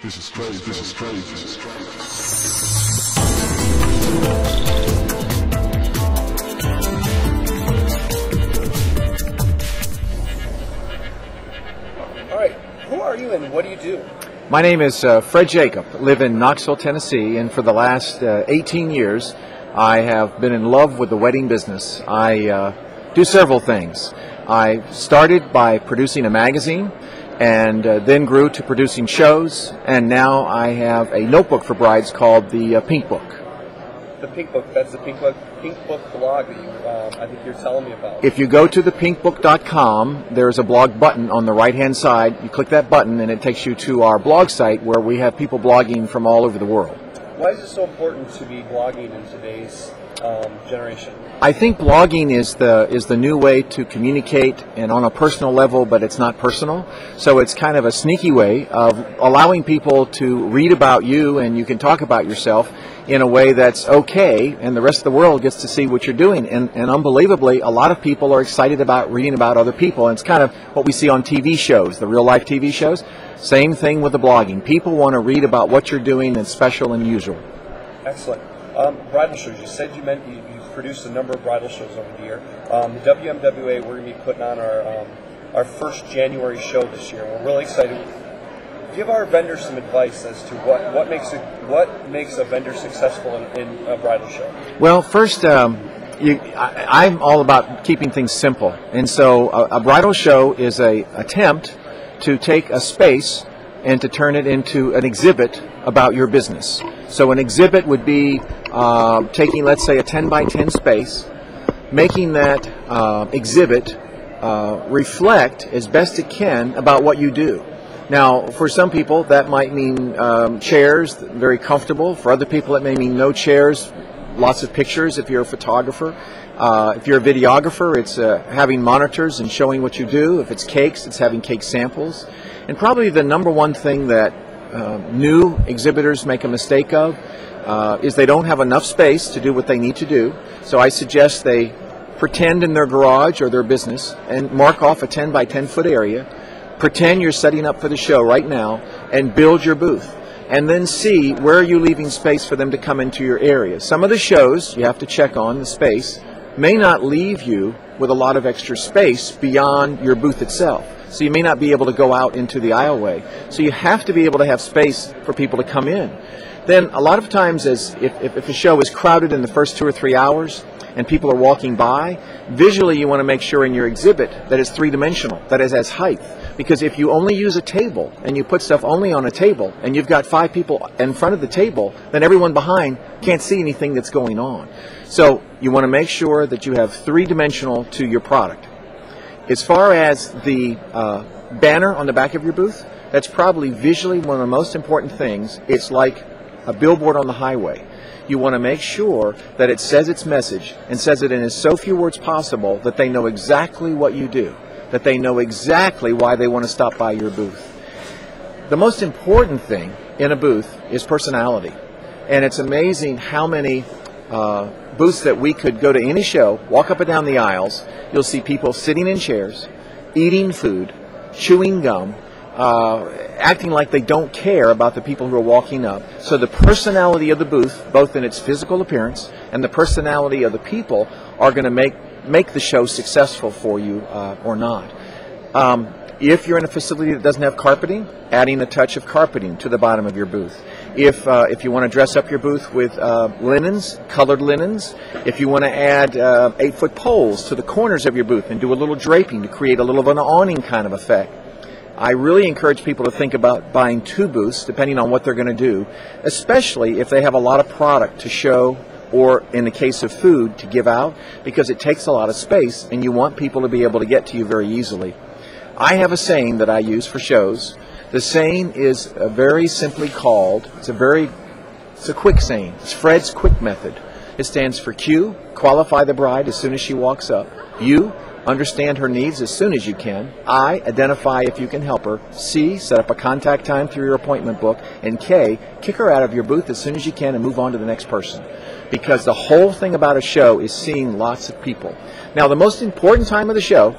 This is crazy. This is crazy. This is All right, who are you and what do you do? My name is Fred Jacob. I live in Knoxville, Tennessee, and for the last 18 years, I have been in love with the wedding business. I do several things. I started by producing a magazine, and then grew to producing shows, and now I have a notebook for brides called the Pink Book. The Pink Book, that's the Pink Book blog that you, I think you're telling me about. If you go to thepinkbook.com, there's a blog button on the right-hand side. You click that button, and it takes you to our blog site where we have people blogging from all over the world. Why is it so important to be blogging in today's generation? I think blogging is the new way to communicate, and on a personal level, but it's not personal. So it's kind of a sneaky way of allowing people to read about you, and you can talk about yourself in a way that's okay, and the rest of the world gets to see what you're doing. And unbelievably, a lot of people are excited about reading about other people, and it's kind of what we see on TV shows, the real-life TV shows. Same thing with the blogging. People want to read about what you're doing that's special and unusual. Excellent. Bridal shows. You said you've produced a number of bridal shows over the year. The WMWA, we're going to be putting on our first January show this year. We're really excited. Give our vendors some advice as to what makes a vendor successful in a bridal show. Well, first, I'm all about keeping things simple, and so a bridal show is an attempt to take a space and to turn it into an exhibit about your business. So an exhibit would be taking, let's say, a 10 by 10 space, making that exhibit reflect as best it can about what you do. Now, for some people, that might mean chairs, very comfortable. For other people, it may mean no chairs, lots of pictures if you're a photographer. If you're a videographer, it's having monitors and showing what you do. If it's cakes, it's having cake samples. And probably the number one thing that new exhibitors make a mistake of is they don't have enough space to do what they need to do. So I suggest they pretend in their garage or their business and mark off a 10 by 10 foot area. Pretend you're setting up for the show right now and build your booth. And then see where are you leaving space for them to come into your area. Some of the shows you have to check on the space may not leave you with a lot of extra space beyond your booth itself. So you may not be able to go out into the aisleway. So you have to be able to have space for people to come in. Then a lot of times, if a show is crowded in the first 2 or 3 hours and people are walking by, visually you want to make sure in your exhibit that it's three-dimensional, that it has height. Because if you only use a table and you put stuff only on a table and you've got 5 people in front of the table, then everyone behind can't see anything that's going on. So you want to make sure that you have three-dimensional to your product. As far as the banner on the back of your booth, that's probably visually one of the most important things. It's like a billboard on the highway. You want to make sure that it says its message and says it in as so few words possible that they know exactly what you do, that they know exactly why they want to stop by your booth. The most important thing in a booth is personality. And it's amazing how many booths that we could go to any show, walk up and down the aisles, you'll see people sitting in chairs, eating food, chewing gum, acting like they don't care about the people who are walking up. So the personality of the booth, both in its physical appearance and the personality of the people, are going to make the show successful for you or not. If you're in a facility that doesn't have carpeting, adding a touch of carpeting to the bottom of your booth. If you want to dress up your booth with linens, colored linens, if you want to add 8-foot poles to the corners of your booth and do a little draping to create a little of an awning kind of effect. I really encourage people to think about buying 2 booths depending on what they're going to do, especially if they have a lot of product to show, or in the case of food, to give out, because it takes a lot of space and you want people to be able to get to you very easily. I have a saying that I use for shows. The saying is very simply called, it's a quick saying. It's Fred's Quick Method. It stands for Q, qualify the bride as soon as she walks up. U, understand her needs as soon as you can. I, identify if you can help her. C, set up a contact time through your appointment book. And K, kick her out of your booth as soon as you can and move on to the next person. Because the whole thing about a show is seeing lots of people. Now, the most important time of the show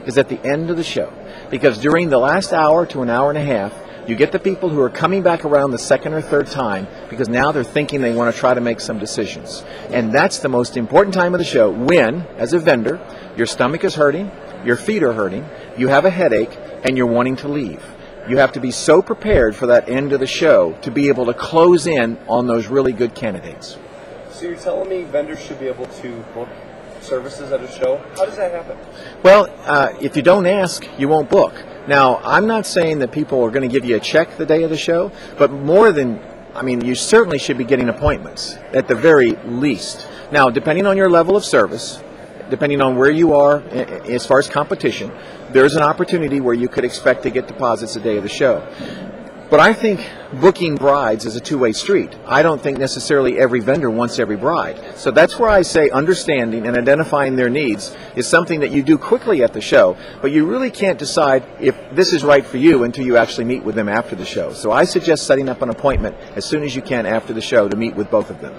is at the end of the show, because during the last hour to an hour and a half, You get the people who are coming back around the second or third time because now they're thinking they want to try to make some decisions. And that's the most important time of the show when, as a vendor, your stomach is hurting, your feet are hurting, you have a headache, and you're wanting to leave. You have to be so prepared for that end of the show to be able to close in on those really good candidates. So you're telling me vendors should be able to book services at a show? How does that happen? Well, if you don't ask, you won't book. Now, I'm not saying that people are going to give you a check the day of the show, but you certainly should be getting appointments at the very least. Now, depending on your level of service, depending on where you are as far as competition, there's an opportunity where you could expect to get deposits the day of the show. But I think booking brides is a two-way street. I don't think necessarily every vendor wants every bride. So that's where I say understanding and identifying their needs is something that you do quickly at the show, but you really can't decide if this is right for you until you actually meet with them after the show. So I suggest setting up an appointment as soon as you can after the show to meet with both of them.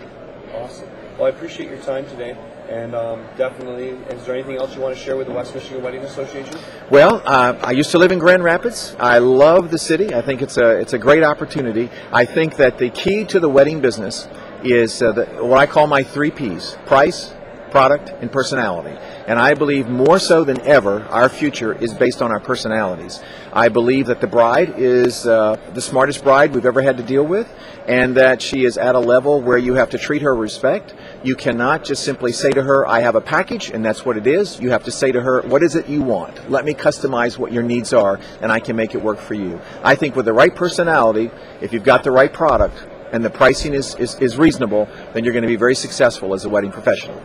Awesome. Well, I appreciate your time today. And definitely, is there anything else you want to share with the West Michigan Wedding Association? Well, I used to live in Grand Rapids. I love the city. I think it's a great opportunity. I think that the key to the wedding business is what I call my 3 Ps: price, product, and personality. And I believe more so than ever, our future is based on our personalities. I believe that the bride is the smartest bride we've ever had to deal with, and that she is at a level where you have to treat her with respect. You cannot just simply say to her, I have a package, and that's what it is. You have to say to her, what is it you want? Let me customize what your needs are, and I can make it work for you. I think with the right personality, if you've got the right product, and the pricing is reasonable, then you're going to be very successful as a wedding professional.